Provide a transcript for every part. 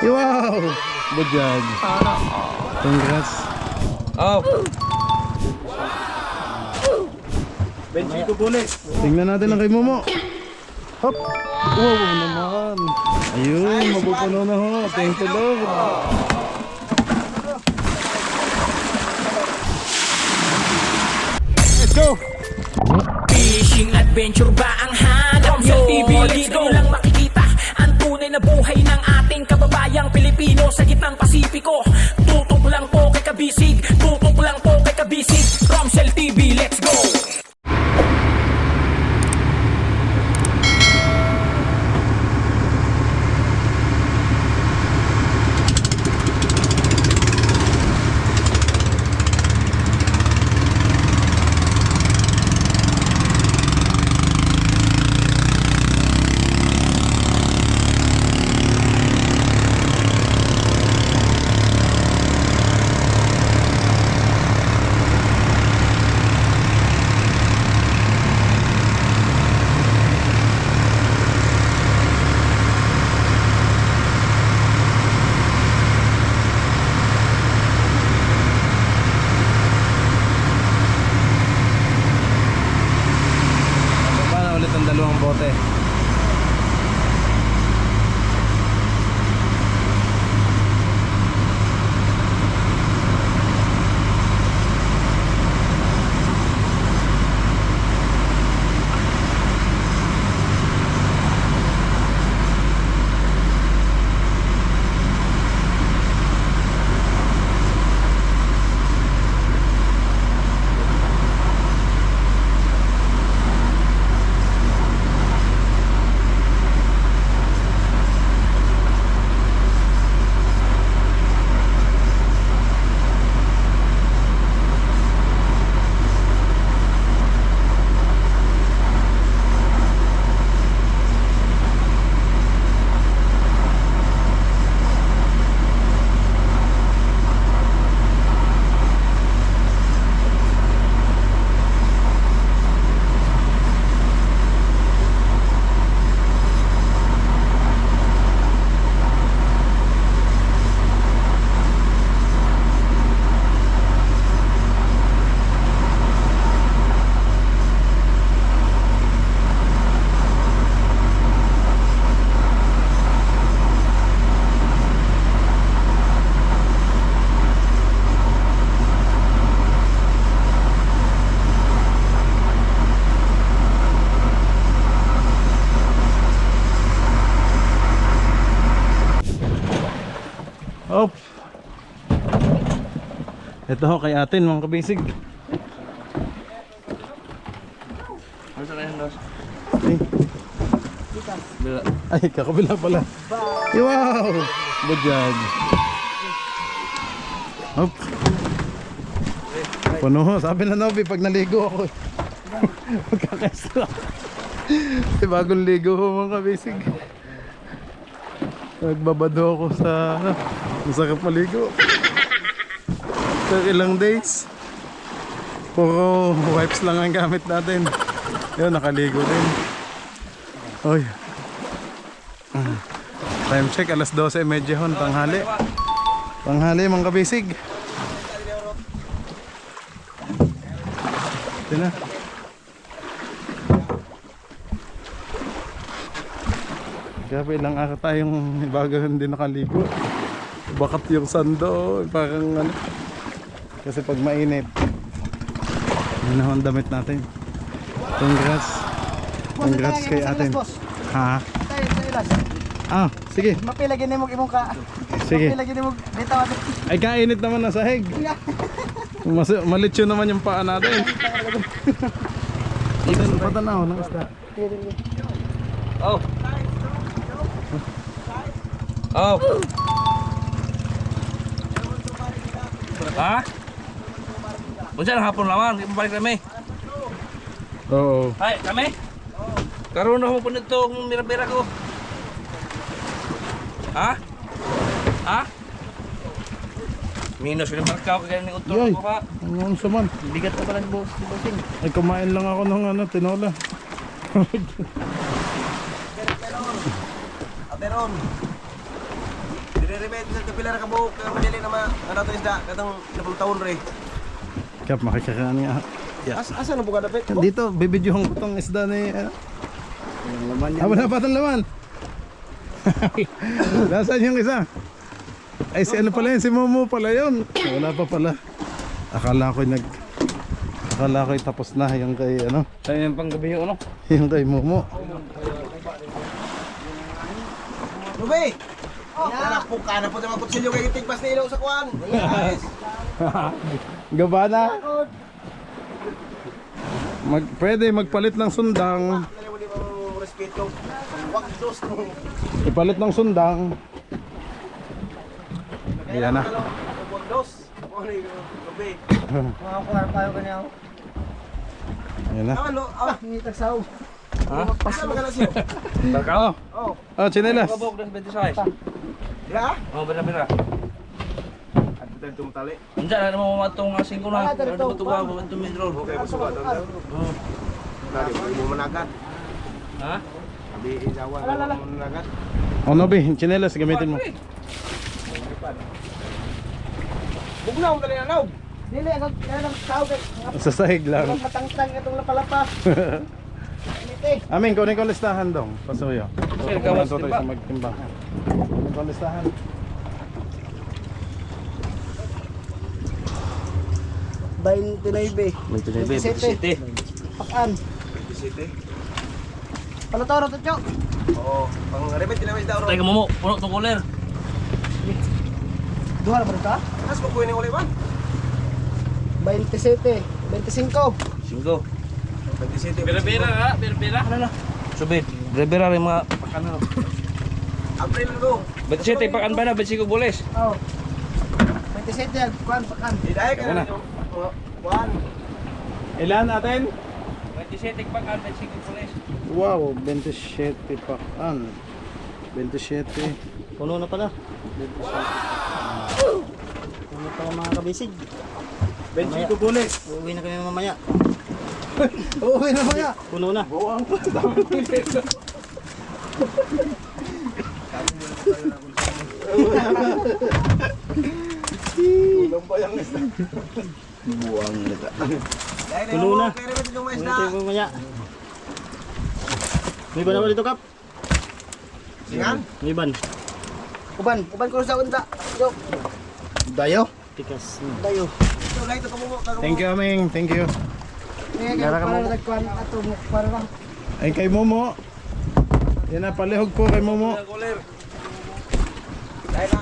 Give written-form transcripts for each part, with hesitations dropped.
Wow! Good job. Congrats. Oh. Benji ko bulit. Tingnan natin ang kay Momo. Hop! Wow naman. Ayun, mabupuno na ho. Thank you Lord. Let's go! Fishing adventure ba ang hanap nyo? TV dito lang makikita ang tunay na buhay ng ating kababayang Pilipino sa gitnang Pasipiko. Tutok lang po kay Kabisig, tutok lang po kay Kabisig. Romsel TV, let's go! Dalawang bote. Op. Ito ho kay atin mga kabisig. Ano sa kanya, Dos? Ay, Bila. ay kakabila pala. Wow! Good job. Op. Puno ho. Sabi na Nobi pag naligo ako. Magkakaisla. Bagong ligo ho mga kabisig. Nagbabado ako sa masakit maligo. After ilang days, puro wipes lang ang gamit natin. Yun, nakaligo din. Oy. Time check, alas 12:30 hon, tanghali. Tanghali mga kabisig. Ito na. Grabe lang aka tayong bago hindi nakaligo. Bakat yung sando, parang ano. Kasi pag mainit, yun na ang damit natin. Congrats. Congrats kay atin. Ha? Ah, sige. Mapilagin mo imong ka. Sige. Mapilagin mo dito. Ay kainit naman na sahig. Malitsyo naman yung paa natin. Patanaw ng isda. Oh. Oh. Ha? Unsa na hapon lawan, di balik kami. Oo. Hay, kami. Karon na mo punit tong mira-mira ko. Ha? Ha? Minus yung markaw kaya ni utol Yoy, ko pa. ano sa man? Bigat pa pala ni bossing. Ay kumain lang ako ng ano, tinola. Ateron. Rebet sa kapila ka buhok, madali na ano to isda, katong napang taon re. Kap, makikakaano nga. Yeah. Asa na po ka dapat? Dito, bibidyohan ko tong isda ni... Yung laman yan. wala pa itong laman. Nasaan yung isa? Ay, si ano pala yun? Si Momo pala yun. Wala pa pala. Akala ko'y tapos na yung kay ano. Tayo yung panggabi yung ano? Yung kay Momo. Ruby! Anak po ka na po naman kutsilyo kay tigpas na ilaw sa kuwan. Gabana. Pwede magpalit ng sundang. Naliwali mong respeto. Wag dos. Ipalit ng sundang. Ayan na. Wag dos. Ruby. Mga kuwar tayo ganyan. Ayan na. Ano? Hindi tagsaw. Asa magana siyo? Oh, Oh. oh, chinelas. Kabok das 26. Dira? Oh, bira. At tayo tumutali. Hindi na naman matong asing ko na. Ano ba ito ba? Ito medro. Okay, masugat ang dami. Lari mo managat. Ha? Sabi ijawan mo managat. Oh, no, be, chinelas gamitin mo. Bugnaw mo dali na naw. Dili, ang tagsaw. Sa sahig lang. Matangtang itong lapalapa. Amin, kunin ko listahan dong. Pasuyo. Sir, gawas Tutoy timba. sa magtimbang. Kunin ko listahan. Bain tinaybe. May tunay 27. Pakan. 27. Palatoro to, Chok. Oo, pang rebet tinawis daw ro. Tayo ka mo, puno itong cooler. Duha na ba ito? Kas mo kunin ulit ba? 27. 25. 5. 27. Bira-bira na, bira-bira. Ano na? Subid, bira-bira rin mga pakan na. April go. 27 pakan ba na? 25 boles. Oh. 27 yan. Kuan, pakan. Diday ka na. Kuan. Ilan atin? 27 pakan, 25 boles. Wow, 27 pakan. 27. Puno na pala. Puno pala mga kabisig. 25 bulis. Uuwi na kami mamaya. Uuwi na mamaya. Puno na. Buwang pa, dami nito. Ulang pa yung isda. Buwang nito. Puno na. Kaya rebet yung mais Uuwi na. tayo mamaya. May ban ako dito, Kap. Singan? May ban. Uban ko sa unta. Yo. Dayo. Tikas. Dayo. Ito lang ito kamo. Thank you, Aming. Thank you. Para nagkuan ato mo para lang. Ay, kay Momo. Yan na, palihog po kay Momo. Cooler. Dahil na.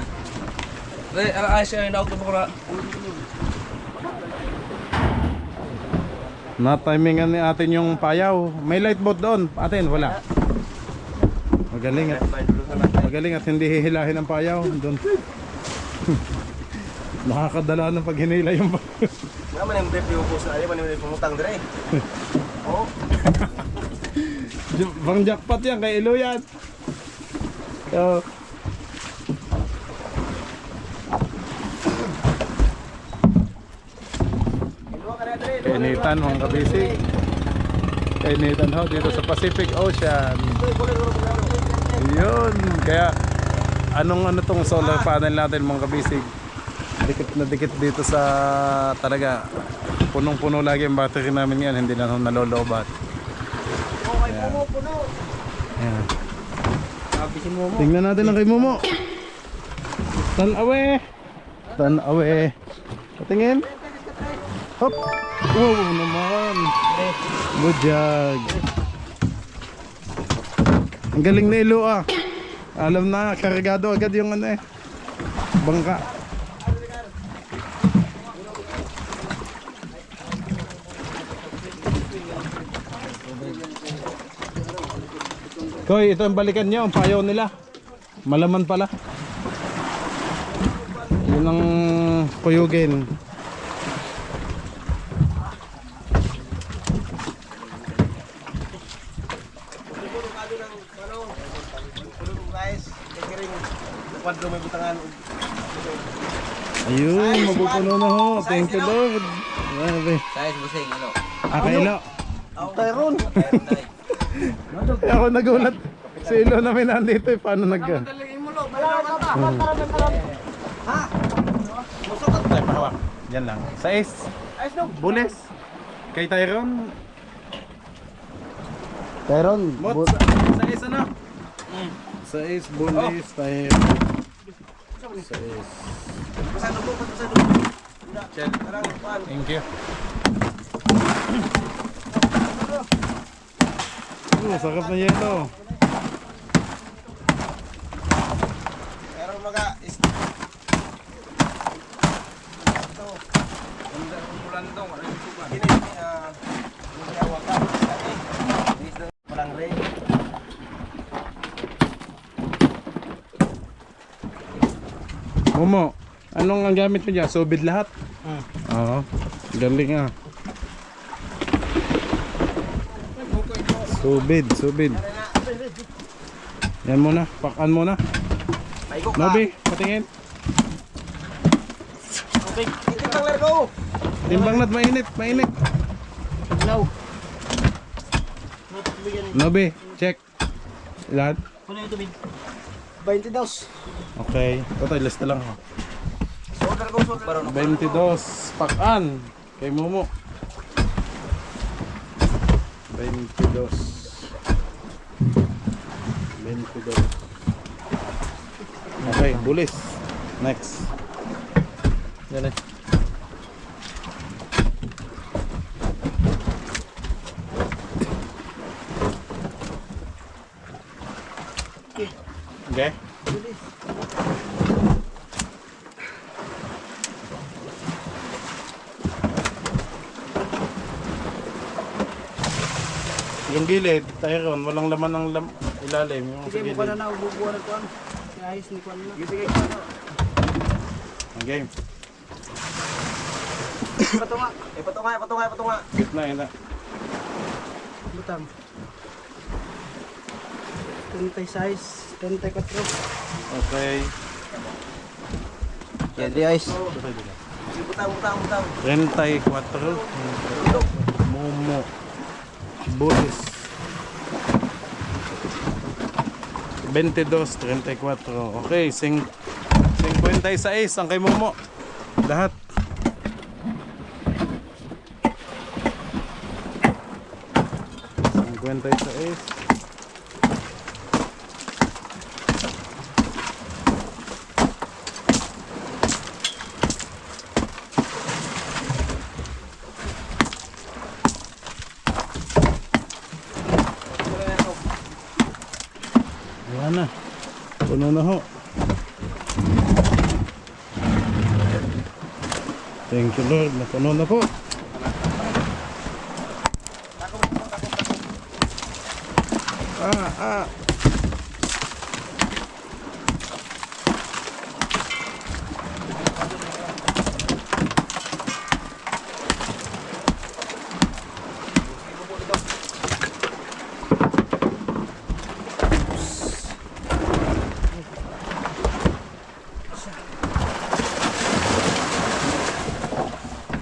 Re, ay siya na auto ko na. Na-timingan ni atin yung payaw. May light boat doon. Atin, wala. Magaling at hindi hihilahin ang payaw doon. Nakakadala ng pag hinila yung payaw. Naman yung brief yung puso ay man yung pumutang dire. Oh. Pang jackpot yan kay Ilo yan. So, kainitan mga kabisig. Kainitan ho dito sa Pacific Ocean. Yun. Kaya anong tong solar panel natin mga kabisig. Dikit na dikit dito sa talaga. Punong-puno lagi ang battery namin yan. Hindi na nalolobat. Ayan. Tingnan natin ang kay Momo. Tan-awe. Tan-awe. Patingin. Hop. Wow naman. Good job. Ang galing na Ilo ah. Alam na, kargado agad yung ano eh. Bangka. Koy, ito ang balikan nyo, ang payaw nila. Malaman pala. Yun ang kuyugin. Kwadro may butangan. Ayun, mabupuno na ho. Thank you Lord. Grabe. Size busing, ano? Ilo. Tyron. Ako nagulat. Si Ilo namin nandito eh. Paano nag... Wala ka pa. Tay, pahawak. Yan lang. Sais. Bulis. Kay Tyron. Tyron, Mot, sais ano? Sais, bulis, Tyron. Sais. Chel. Thank you. Sarap na yelo. Pero mga Momo, anong ang gamit mo dyan? Subid lahat? Oo. Galing ah. Subid. Yan muna, pakan muna. Nobi, patingin. Timbang na't mainit. Nobi, check. Ilan? 22. Okay. Ito, lista lang. 22. Pakan. Kay Momo. 22. Okay, bulis. Next. Yan eh. Okay. Yung gilid, Tyron, walang laman ng ilalim. Yung sa Sige, gilid. mo ka na ububuan at kuhan. Si Ayos ni kuhan na. sige. Ang game. Patunga. Gitna, yun na. Butang. 36, 34. Okay. Yan di Ayos. Butang. 34. Momo. Bulis. 22, 34. Okay, 56 ang kay Momo. Lahat. Kwenta sa is. Ayan na. Puno na ho. Thank you Lord. Napuno na po.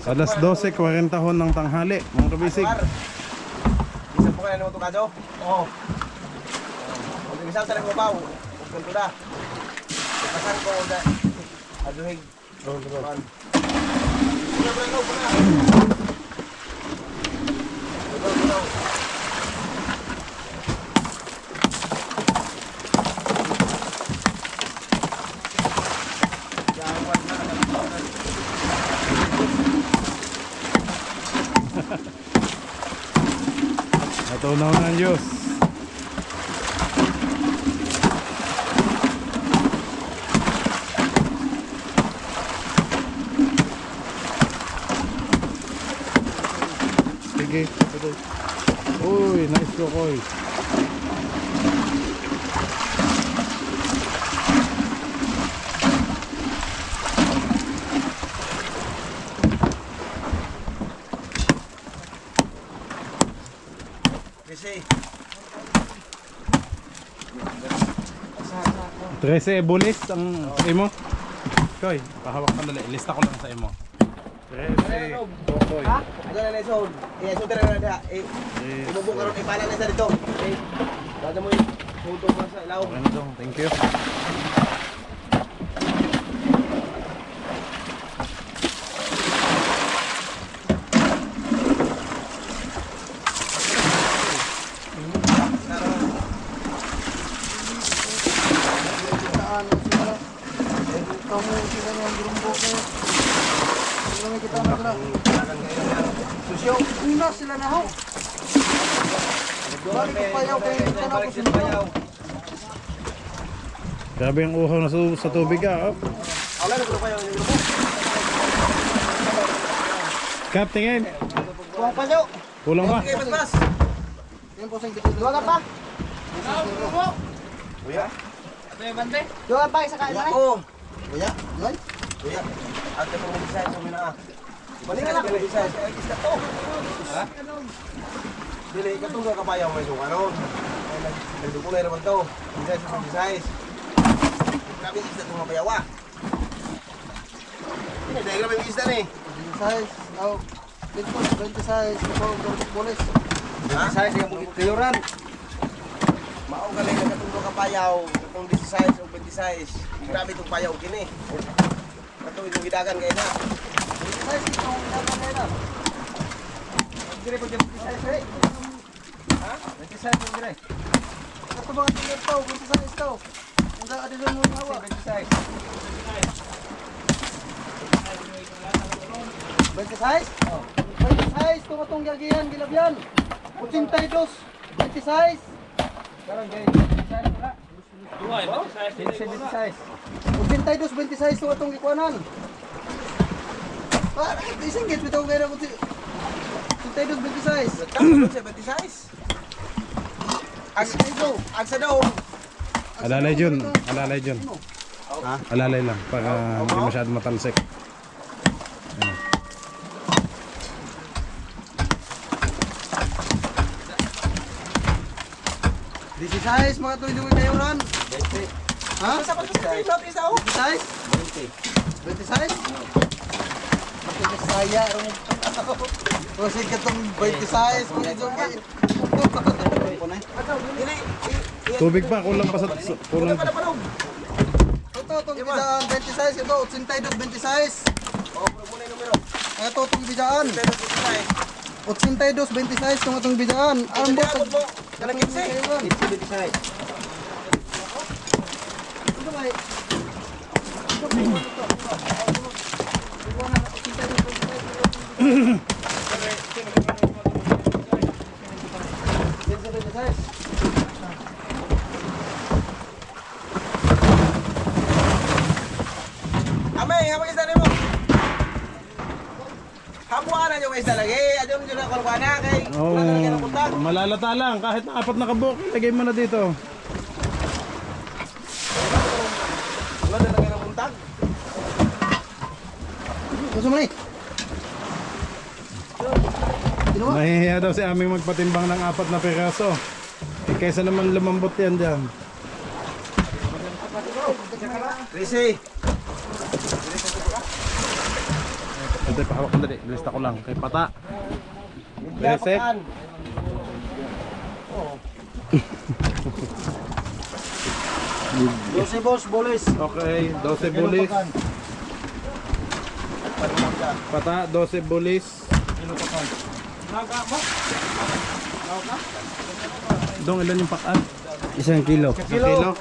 Alas 12:40 hon ng tanghali, mga kabisig. Isa po kayo ng tukado? Oo. Isang talang mabaw. Ganto na. Pasan ko na. Aduhig. Ron. Natunaw ng Diyos. Sige. Uy, nice kokoy. Kasi 13 bulis ang imo. Koy, pahawak ka dali. Lista ko lang sa imo. 13 kokoy. Ano na nito? Suda na na. Ibubo karon ipala na sa dito. Dada mo yung photo pa sa ilaw. Okay na dong. Thank you. Kamu sila ng grumbo ko. Wala may kita na sila. Dagan kayo yan. Susyo. Una sila na ho. Balik ko payaw kayo. Balik sila payaw. Grabe yung uhaw na sa tubig ah. Oh. Wala na ko payaw. Yung grupo. Kap, tingin. Kuwang payaw. Kulang ba? Okay, mas. Yan po sa dito. Duwa ka pa. Kuya. Duwa pa isa kain na. Oo. Kuya, yan. Kuya. Ate mo mag-design sa mina. Balik ka lang design sa isda to. Ha? Dili ka to ka payaw may suka ron. Nagduko na naman to. Design sa design. Grabe isda to mga payawa. Ini dahil grabe yung isda ni. Size. Oh. Dito 20 size. Ito bolis. Ha? Size yung kayuran. Mao galay na katong ka payaw, katong 16 o 26. Grabe itong payaw kini. Kato itong gidagan kay na. Size ito ang dapat na. Dire po jud 26 eh. Ha? 26 po dire. Ito mga tingin to. 20 size to. Ang daan din mo hawa. 26. 20 size? Oh. 20 size. Tumatong gagihan. Gilabyan. 82. 20 size. Karon kay 26. 82, 26 ito itong ikuanan. Isang gets bitaw kayo na 82, 26. Tapos sa 26. Agsa daw. Alalay Jun. Alalay Jun. Ha? Alalay lang. Para hindi masyado matalsik. Ano. This is size mga tuloy yung kayo ron. Ha? Sa pagkakita isa oh. 20 size? 20 size? Bakit saya ron? Kasi katong 20 size mga ito kayo. Tubig pa. Kulang pa sa... Kulang pa. Ito itong bidaan 20 size. Ito 82, 20 size. Oh, muna yung numero. Ito itong bidaan. 26. 82, 20 size itong bidaan. Ang Ang bot. mo. Kanang 15. Ito ba? Amay, habang isda mo. Habuan na yung isda lagi. Adyon dyan na kalwana kay Oh, wala na lagi ng punta. malalata lang. Kahit na 4 na kabuk, lagay mo na dito. Wala na lagi ng punta. Gusto mo na eh. Ginawa? Nahihiya daw si aming magpatimbang ng 4 na piraso. Eh, kaysa naman lumambot yan dyan. Risi. Ito, pahawak ko dali. Lista ko lang. Kay Pata. Rese. Jose Boss, Bolis. Okay, 12 bulis. Pata, 12 bulis. Dong, ilan yung pakan? 1 kilo. 1 kilo.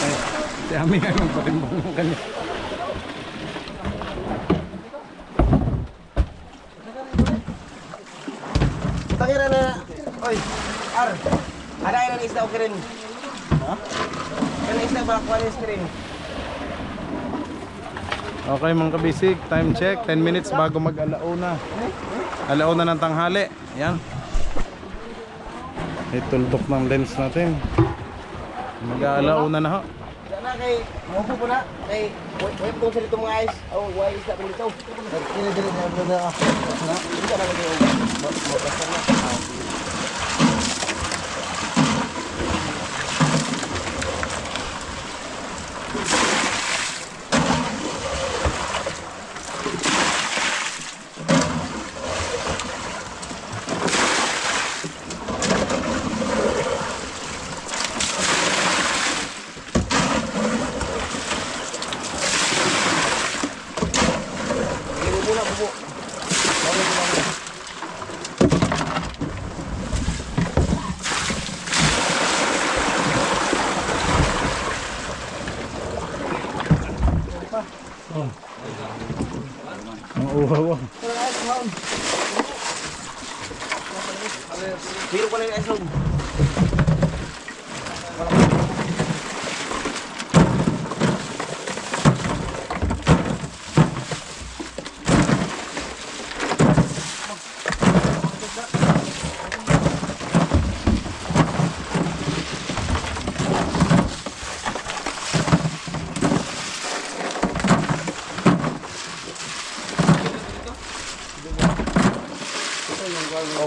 Ay, si Ami nga yung patimbang ng kanya. Takira na. Oy. Ar. Ada yang isda okay rin. Ha? Kan isda ba kuha ni screen? Okay mga kabisig, time check. 10 minutes bago mag-alauna. Alauna ng tanghali. Yan. Ituldok ng lens natin. Mag-alauna na ho. Na kay mo po na kay wait tong sa dito mga guys. Oh, why is that dito? Dili na. Hindi ka na mag-iwan. Basta na. O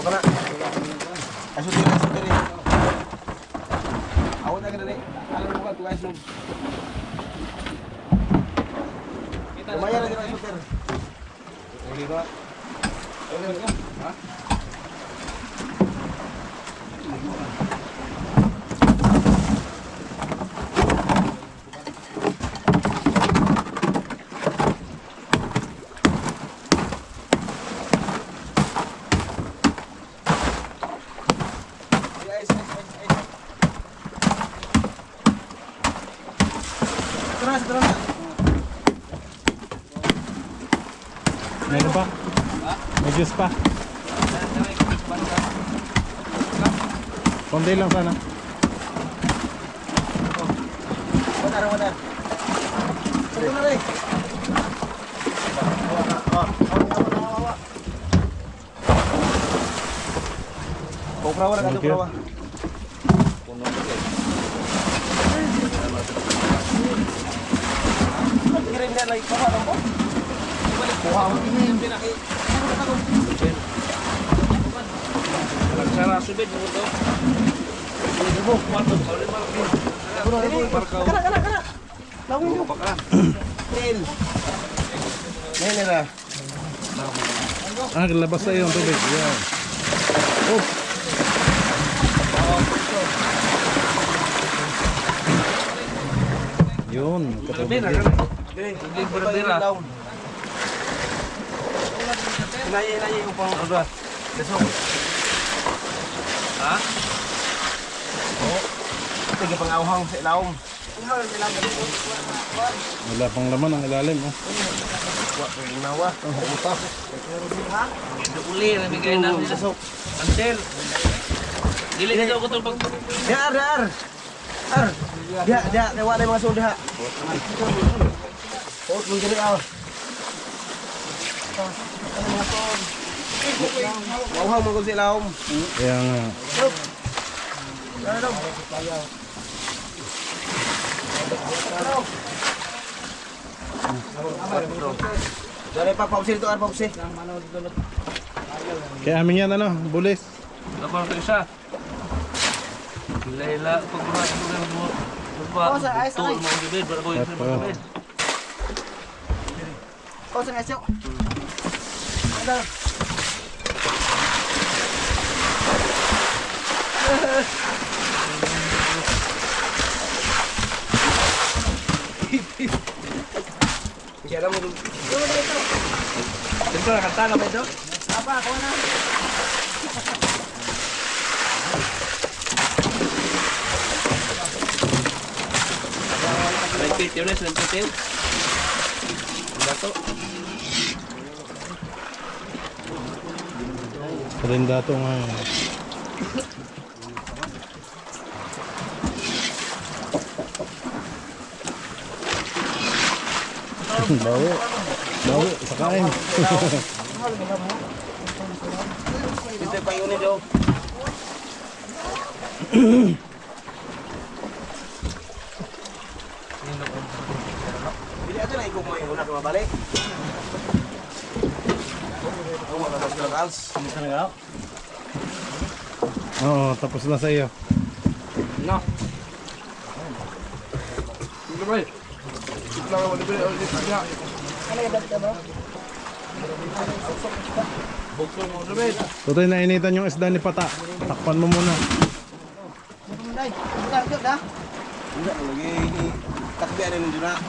ka na. Ay, sutir. Awat na ka na rin. Alam mo ka, tuwa islog. Lumayan na din ang sutir. Liba. Ha? Tara na. Meron pa? May juice pa? Konti lang sana. Wala. Sige na rin. Hawa. Kuprawa na Thank you. kuprawa. Kirim na like kuha mo. Kuha mo kirim pinaki. Nagsara subid mo to. Kana. Lawin mo. Trail. Nena. Labas sa iyo ang tubig. Yan. Oh. Yun. Berbera kan? Hindi berbera. Naya yung pang udah. Besok. Ha? Sige pang awhang sa ilawom. Wala pang laman ang ilalim. Oh. Wa pwedeng nawa. Utak. Ito uli na bigay na sa Ansel. Dili na daw ko itong pag... Ar. Dia, wala yung mga sundi ha. Oh, mong dili aw. Awhang mo ko sa ilawom. Kaya nga. Dari pa pausin to, pausin. Kaya amin yan ano, bulis. Apa ito isa? Layla, pagbuhat mo na mo. Lupa, tuol mo ang gabid. Ba't ako yung gabid? Kau sa ngasyo. Siya lang mo. Ito na, kanta na ba ito? Apa, kau na. Lagpit yun eh, lagpit yun. Dato. Kalindato nga. Bawo, sa kain. Ito pa yun nito. Bili ato na ikong mo yung una kumabalik. Ang mga mas kagals. Oo, tapos na sa iyo. No. Ito ba eh? Ito lang ako nabili. Bukso mo nabili. Tutoy, nainitan yung isda ni Pata. Takpan mo muna. Dai, bentar jod dah. Enggak, lagi takbi ada nunjuk nak.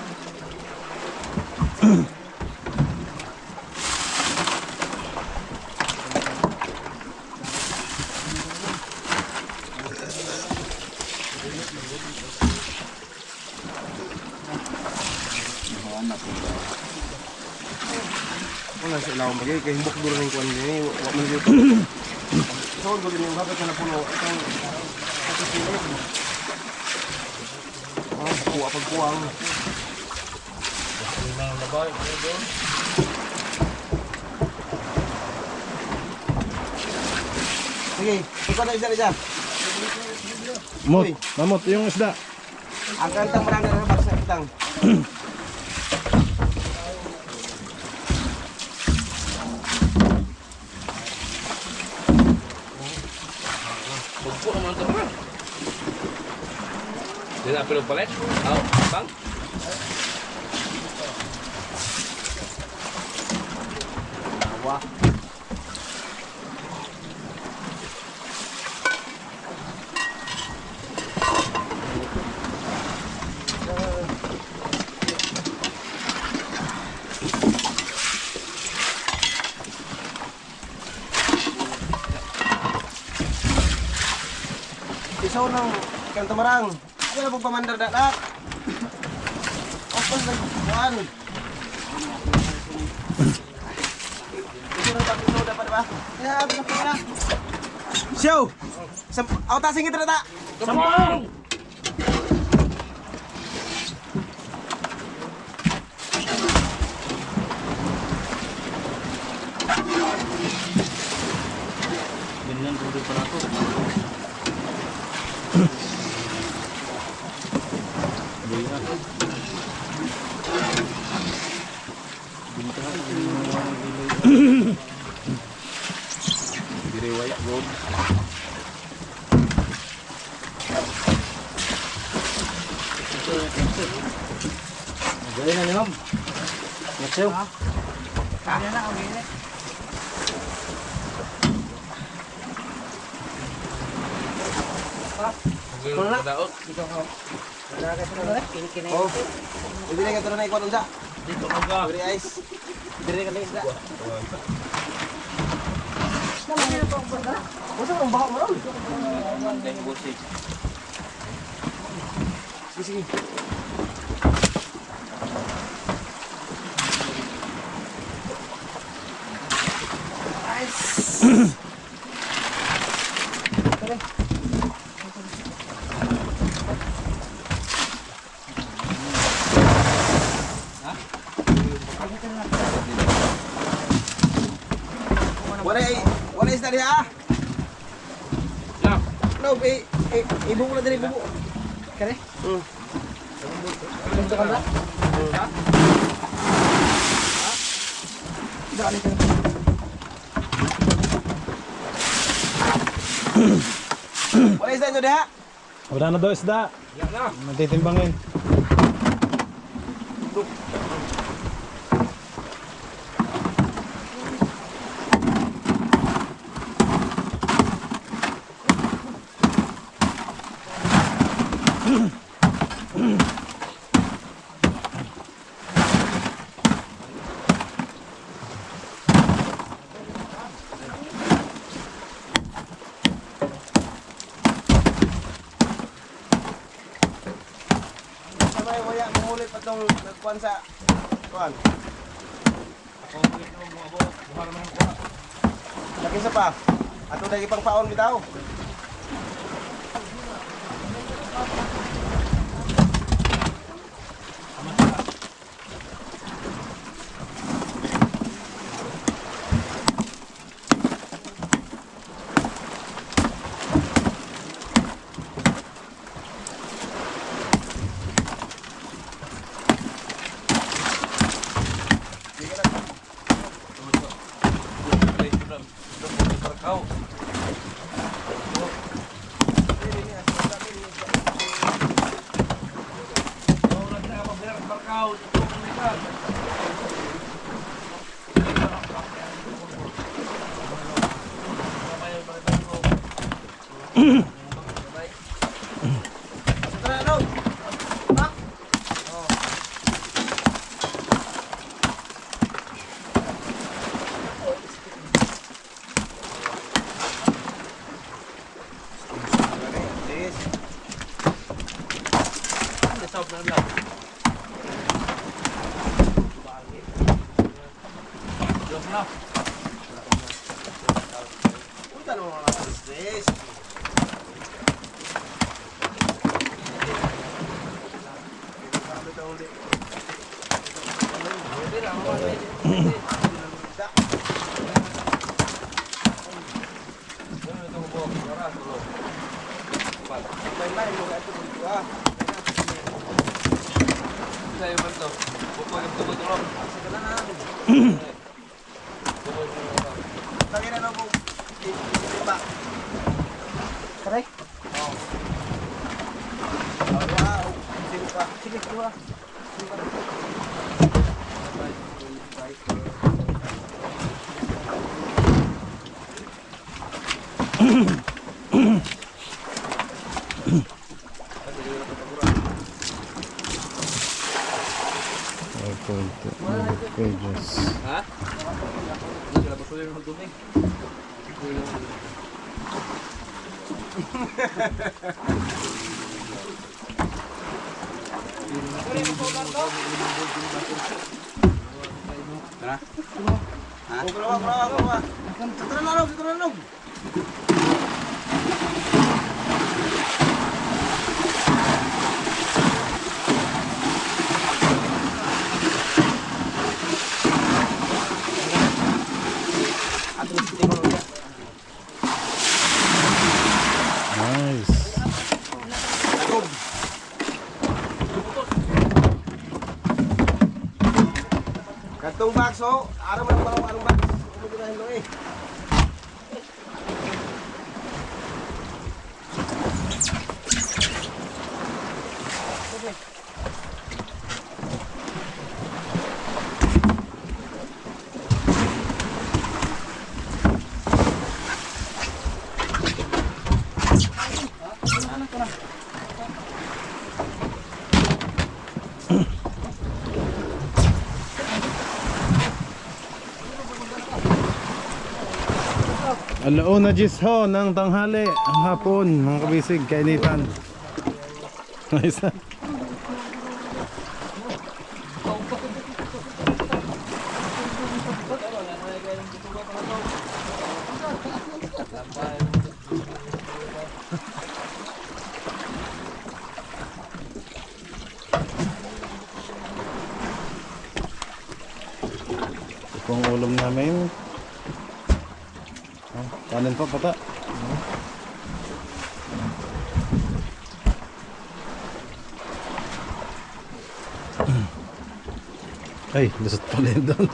Wala sa ilaw bagay kay himbok duro ning kuan ni wa man gyud. So ko din yung bakit na puno itong Kuha pagkuwang. Sige, ikaw na isa. Mot, mamot yung isda. Ang kantang marami na sa kitang. Pagpo naman ito ba? Hindi na pilog palit? Oo, bang? Isaw ng kantamarang. Ano na pong pamandar dapat? Opos ng kuhan. Ito na tapos ito dapat ba? Ya, abis na pala. Siyaw! Ako tasing ito na ta! Sampung! Ganyan dulu para ako. Gawin na niyo. Matsew. Kaya na, okay na. Wala daot. Oh. Ibili ka ito na ikot unsa. Dito ka ba? Ibili ice. Ibili ka na isda. Masa ang baka mo ron? Dahil busik. Sige, sige. Wala isda diha ah. Yeah. No, ibu mo na dali bubo. Kare? Ito ka na? Dali ka. Wala isda nyo diha? Wala na daw isda. Natitimbangin. Sabay waya mangulit pa tong nagkuhan sa kuhan. Laki sa pa. Ato dagi pang paon bitaw. Punta naman mga stress. Sa'yo ba ito? Bukod ito ba ito? Lagi na po. Lima. Correct? Wow. Sino pa? Sige, dua. Pages. Ha? Hindi sila basulit ng dumi. Kumawa. Dito na lang. Nice. Kantong bakso, araw mo lang anong box. Ano ginahin lo eh. Alauna Gis ho ng tanghali, ang hapon, mga kabisig, kainitan. Nice. Ito pong ulam namin. Kanin pa pata. Ay, lusot pala yun doon.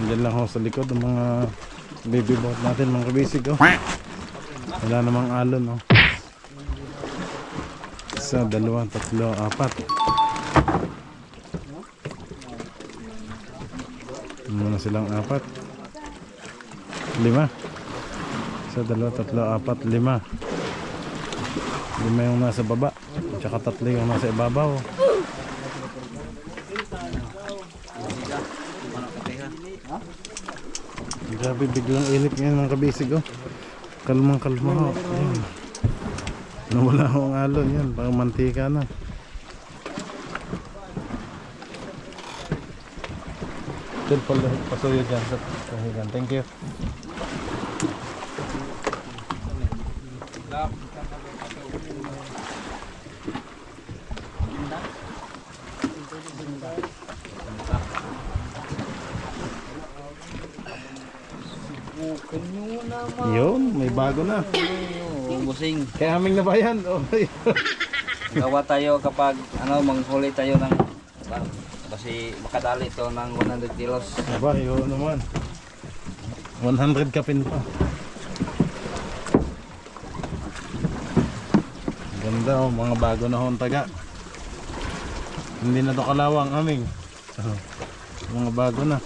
Diyan lang ho sa likod ng mga baby boat natin, mga kabisig oh. Wala namang alon oh. Isa, dalawa, tatlo, apat. Muna silang apat. Lima. Isa, dalawa, tatlo, apat, lima. Lima yung nasa baba, tsaka tatlo yung nasa ibabaw. Grabe, biglang init ngayon mga kabisig oh. Kalmang kalma ho. Ayan. Nawala ho ang alon yan, parang mantika na. Still pasuyo dyan sa kahigan. Thank you. Yun, may bago na. busing. Kaya aming na ba yan? Okay. Gawa tayo kapag manghuli tayo ng kasi makadali ito ng 100 kilos. Aba, yun naman. 100 kapin pa. Ganda oh, mga bago na hong taga. Hindi na to kalawang aming. Mga bago na.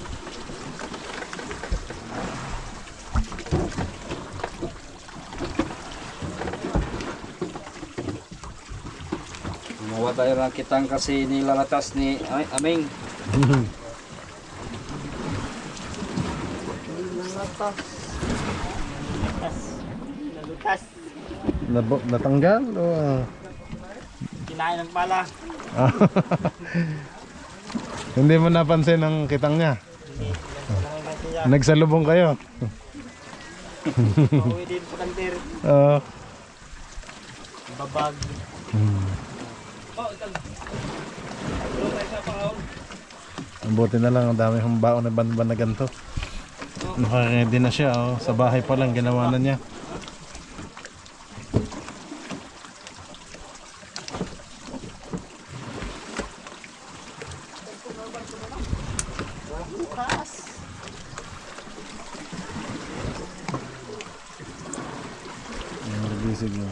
Gumawa tayo ng kitang kasi nilalatas ni Aming. Natanggal o Kinain ng pala. hindi mo napansin ang kitang niya? Nagsalubong kayo? Pauwi din po kantir. Oo. Babag. Ang buti na lang, ang dami ng baon na banban na ganito. Nakaready na siya, oh. Sa bahay pa lang ginawa na niya. Ang nagisig mo.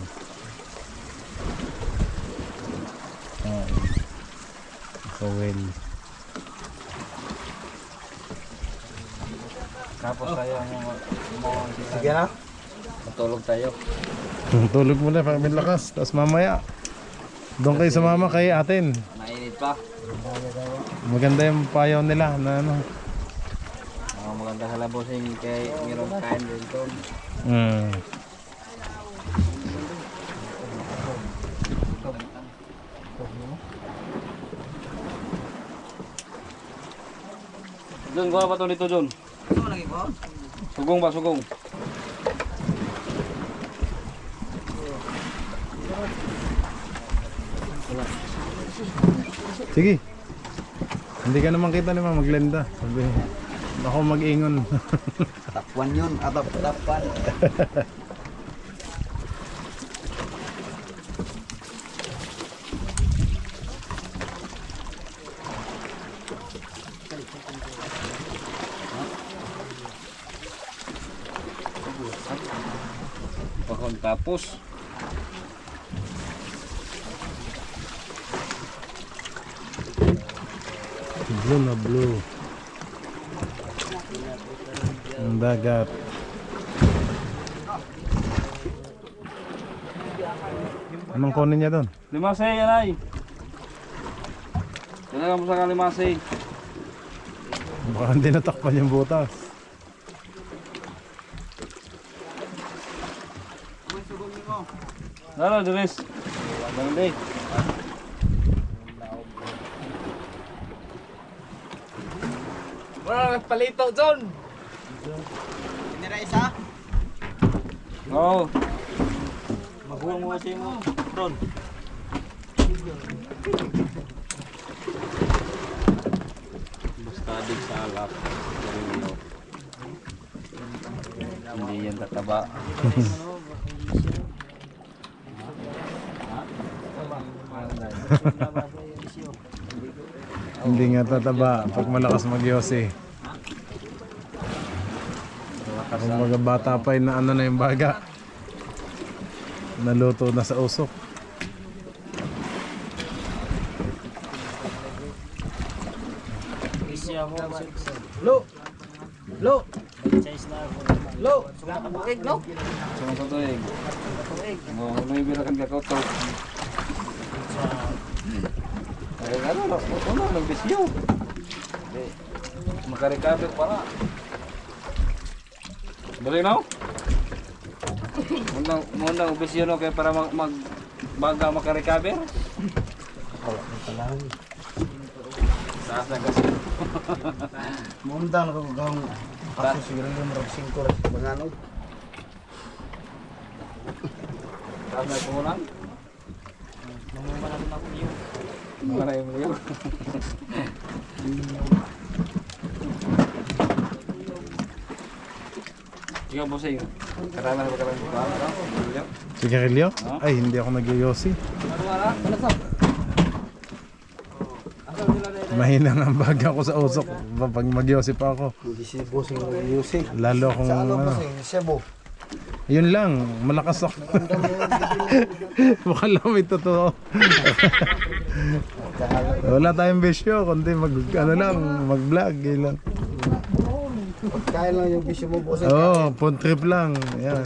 Kawel. Tapos tayo Sige na. matulog tayo. Tulog muna para may lakas. Tapos mamaya, doon kayo sumama kay atin. Nainit pa. Maganda yung payaw nila na ano. Maganda sa labosing kay mayroong kain din doon. John, kuha pa ito dito, John. Ano lagi po? Sugong ba, sugong? Sige. Hindi ka naman kita naman maglenda. Sabi, ako mag-ingon. Takwan yun, atap-tapan. Pakon tapos. Blue na blue. Ang dagat. Anong kunin niya doon? Limasay, yan ay. Kailangan mo sa kalimasay. Baka hindi natakpan yung butas. Lalo, Dres. Bandi. Wala palito, John. Tinira isa? Oo. Mabuang mo kasi mo, Ron. Basta adik sa alap. Hindi yan tataba. Hindi nga tataba pag malakas magyosi. Kung mga bata pa na ano na yung baga. Naluto na sa usok. Lo! Lo! Lo! Egg, lo! Sama sa tuig. Ano yung bilakan ka kauto? Ay, ano, nagbisyo. Makarikabit pala. Dali na? Muna ubisyo no kaya para magbaga makarikaber. Taas na kasi. Munda na kung gawang kaso siguro yung marag 5 rin banganog. Taas na kumulang. Mana yung liyo? Ikaw bossing. Karama na ba karama dito? Ano? Sigarilyo? Ay, hindi ako nag-yosi. Mahina nga ang baga ko sa usok. Pag mag-yosi pa ako. Hindi si bossing nag-usig. Lalo akong Sa ano ano. bossing? Sebo. Yun lang, malakas ako. Baka lang may totoo. Wala tayong bisyo, kundi mag-vlog. Yun lang. Kaya lang yung bisyo mo bossing. Oo, phone trip lang. Yan.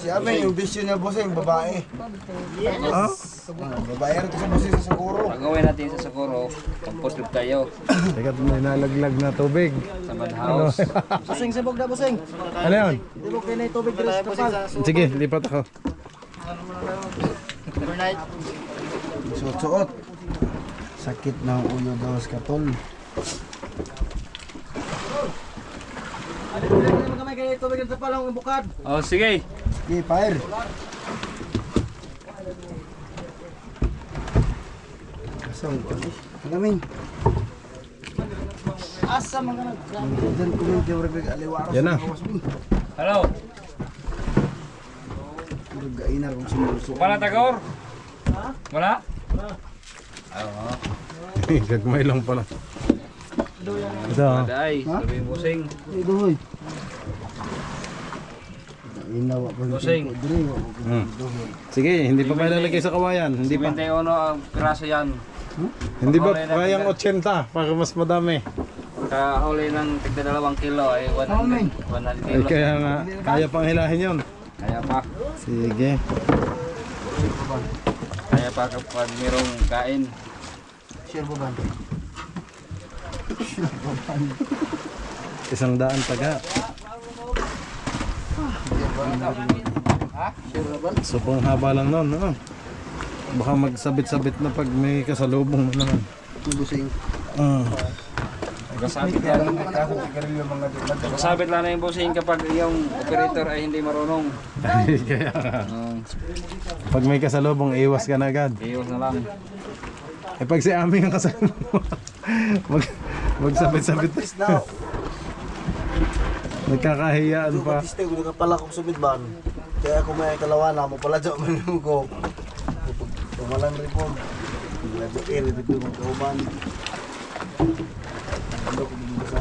Si Amen, yung bisyo niya bossing, babae. Ah? Babae rin sa bossing sa Socorro. Pagawin natin sa Socorro, compost loop tayo Teka, may nalaglag na tubig. sa bad house. Busing, sabog na busing. Ano yun? Sabog kayo na yung tubig dito sa kapal. Sige, lipat ako. Overnight. Suot-suot. Sakit ng ulo daw sa katol. Kamay kayo yung tubig dito sa palang bukad. Oh, sige. Okay, fire. Asam ka. Kalamin. Asa mga nag... Diyan kumin kayo rin aliwaras. Yan na. Hello. Gainar kung sinuso. Wala tagor? Wala? Gagmay lang pala. Ito. Day, sabi mo bossing. Ito hoy. Inawa pa Bossing. Sige, hindi pa ba ilalagay sa kawayan? Hindi pa. 21 ang piraso yan. Hindi ba kayang 80 para mas madami? Kahuli ng tigda 2 kilo ay 100 Ay, kilo. kaya nga, kaya pang hilahin yun. Kaya pa. Sige. Kaya pa kapag mayroong kain. Share po ba? 100 taga. Supong haba lang nun, no? Baka magsabit-sabit na pag may kasalubong na naman. Busing. Kasabit lang. Kasabit lang na yung bossing kapag yung operator ay hindi marunong. Kaya nga. Pag may kasalubong, iwas ka na agad. Iwas na lang. Eh pag si Ami ang kasalubong, magsabit-sabit. Now, Nagkakahiyaan pa. Batiste ko nakapala kong sumidban. Kaya ako may kalawana mo pala dyan man ko. Tumalang rin po. Medyo air dito yung kauban. Ano ko dito sa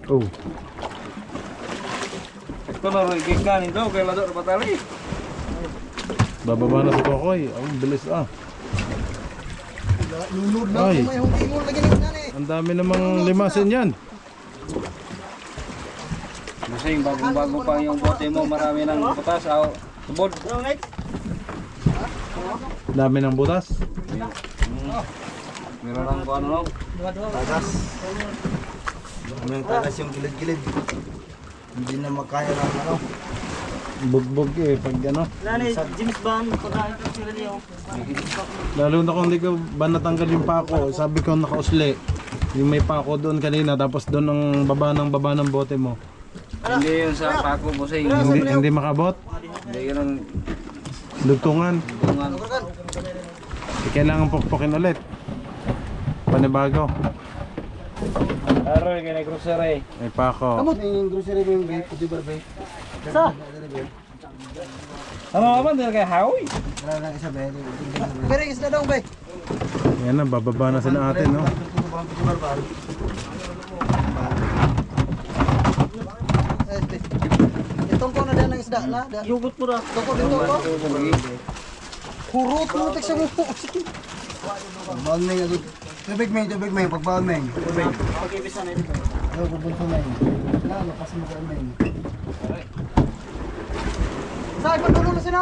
Oh. Ito na rin kikanin daw kaya lado na patali. Bababa na si Kokoy. Ang bilis ah. Lulod na Ay. ako may hindi mo lagi na eh. Ang dami namang limasin yan. Bossing, bagong-bago pa yung bote mo, marami ng butas. Tubod. Dami ng butas. Meron lang kung ano. tagas. Yung tagas yung gilid-gilid. Hindi na makaya ng ano. Bugbog eh pag ano. Nani, James Bond, pagkain ko sila niyo. Lalo na kung hindi ko ba natanggal yung pako. Sabi ko nakausli. Yung may pako doon kanina tapos doon ang baba ng bote mo. Hindi yun sa pako, bossing. Hindi makabot. Hindi yun Dugtungan. ang tungan. Kailangan pukpukin ulit. Panibago. Aroy, kaya grocery. May pako. Kamot yung grocery mo yung bake. Di ba bake? Sa? Ano naman, dahil kay Howie? Wala lang isa ba? Pero isda daw ba? Yan na, bababa na sila atin, no? Itong ko na din ng isda na. Yugot mo na. Itong ko dito ko. Kurot mo tek sa mo. Pagbaon mo yung tubig mo yung pagbaon mo yung tubig. Pag-ibisa na ito. Ano, pupunta mo yung. Wala, lakas mo ka mo yung. Sa ipagdulo na sila.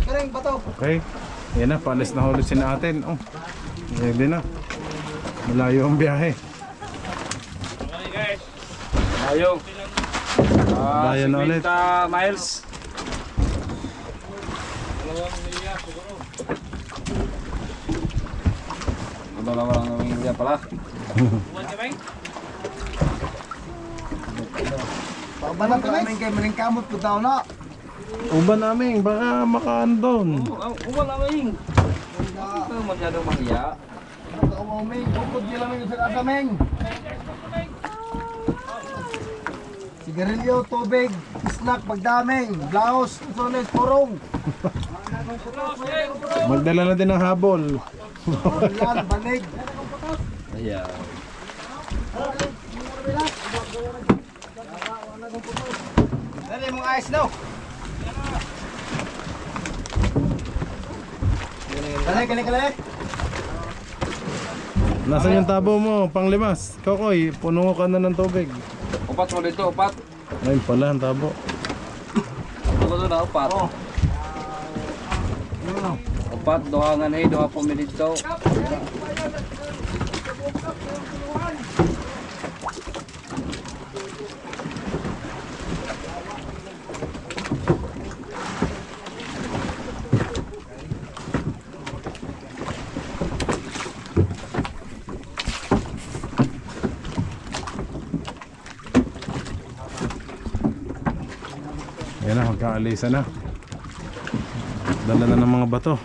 Kareng bato. Okay. Yan na, paalis na ulit sila atin. Oh, ready na. Malayo ang biyahe. Ayaw. Bayan na ulit. 50 miles. Dalawa lang ang area pala. Manang namin kay maning kamot po tao na. Uban namin, baka makaan doon. Uwan namin. Ito masyadong mahiya. Umaming, bukod nila may sa kasaming. Sigarilyo, tubig, snack, pagdaming, blouse, sones, purong. Magdala na din ng habol. Ulan, banig. Ayan. Dali mong ayos daw. Kali. Nasaan yung tabo mo? Panglimas. Kokoy, puno ka na ng tubig. Upat mo dito, upat. Ayun pala ang tabo. Upat na, upat. Upat, doha nga na doha po mi dito. Yan na, magkaalisa na. Dala na ng mga bato.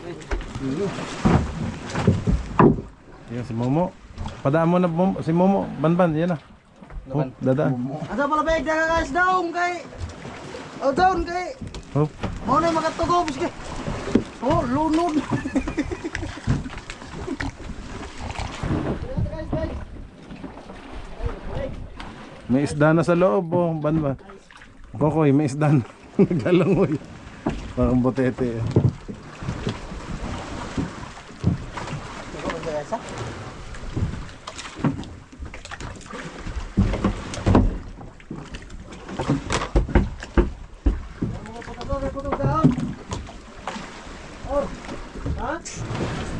Yan si Momo. Padaan mo na si Momo. Banban, yan na. Oh, dadaan. Asa pala ba yung guys down kay... Oh, down kay... Oh, Mau na makatugog sige. Oh, lunod. may isda na sa loob. Oh, banban. Kokoy, may isda na. Nagalangoy. Parang botete.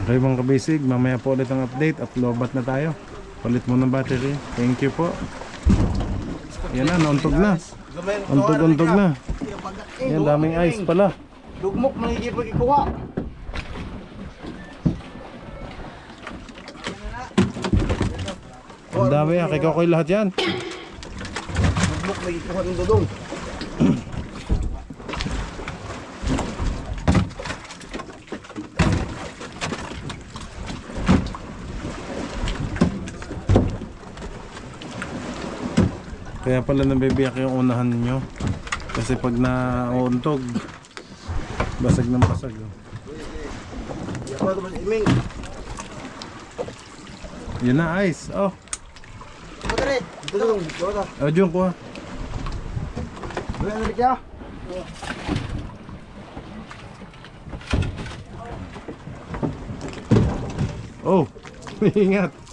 Okay mga kabisig, mamaya po ulit ang update at lobat na tayo. Palit mo ng battery. Thank you po. Yan na, nauntog na. Untog na. Yan, daming ice pala. Lugmok manigit pagikuha. Ang dami ah, kay Kokoy lahat yan. Lugmok magikuha ng dudong. Kaya pala nabibiyak yung unahan nyo. Kasi pag nauuntog, basag ng basag. Yun na, ice. Oh, Padre, dudong. Dudong. Jun ko ha. Dudong na kaya. Oh, ingat.